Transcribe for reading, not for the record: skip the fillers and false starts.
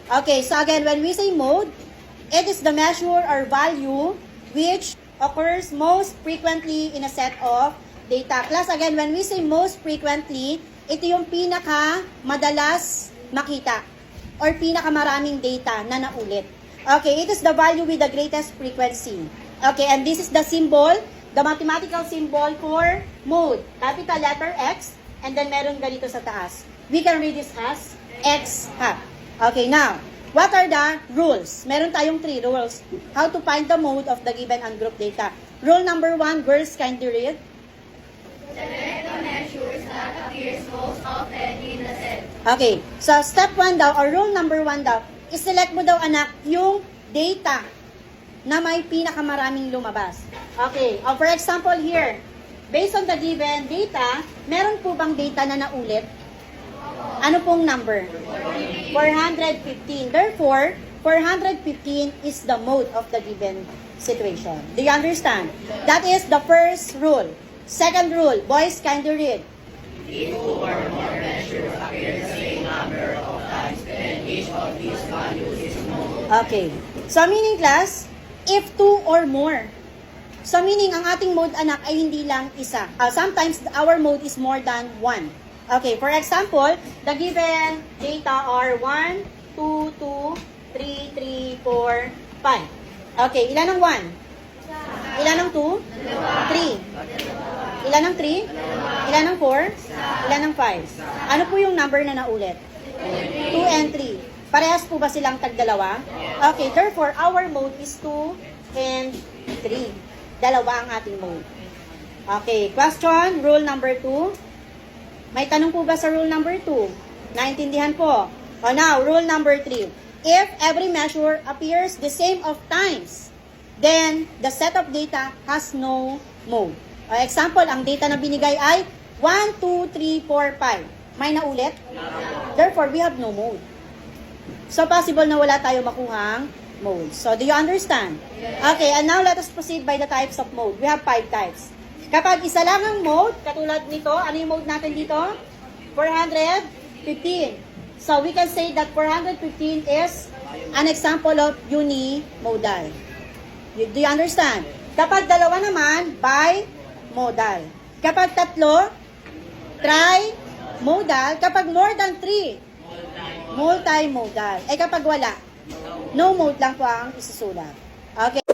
Okay, so again, when we say mode, it is the measure or value which occurs most frequently in a set of data. Class, again, when we say most frequently, ito yung pinaka madalas makita or pinaka maraming data na naulit. Okay, it is the value with the greatest frequency. Okay, and this is the symbol, the mathematical symbol for mode. Capital letter X, and then meron ganito sa taas. We can read this as X hat. Okay, now, what are the rules? Meron tayong 3 rules. How to find the mode of the given ungrouped data. Rule number 1, girls, kindly read. Select the measures that appears most often in the set. Okay, so step 1 daw, or rule number 1 daw, iselect mo daw anak yung data na may pinakamaraming lumabas. Okay, for example here, based on the given data, meron po bang data na naulit? Ano pong number? 415. Therefore, 415 is the mode of the given situation. Do you understand? That is the first rule. Second rule, boys, kindly read. If 2 or more measures appear the same number of times, then each of these values is mode. Okay. So, meaning class, if 2 or more. So, meaning, ang ating mode, anak, ay hindi lang isa. Sometimes, our mode is more than 1. Okay, for example, the given data are 1, 2, 2, 3, 3, 4, 5. Okay, ilan ang 1? Ilan ang 2? 3. Ilan ang 3? Ilan ang 4? Ilan ang 5? Ano po yung number na naulit? 2 and 3. Parehas po ba silang tagdalawa? Okay, therefore, our mode is 2 and 3. Dalawa ang ating mode. Okay, question, rule number 2. May tanong po ba sa rule number 2? Naintindihan po. Now, rule number 3. If every measure appears the same of times, then the set of data has no mode. Example, ang data na binigay ay 1, 2, 3, 4, 5. May naulit? Therefore, we have no mode. So, possible na wala tayo makuhang mode. So, do you understand? Okay, and now let us proceed by the types of mode. We have 5 types. Kapag isa lang ang mode, katulad nito, ano yung mode natin dito? 415. So, we can say that 415 is an example of unimodal. Do you understand? Kapag dalawa naman, bimodal. Kapag tatlo, trimodal. Kapag more than 3, multimodal. Kapag wala, no mode lang po ang isusulat. Okay.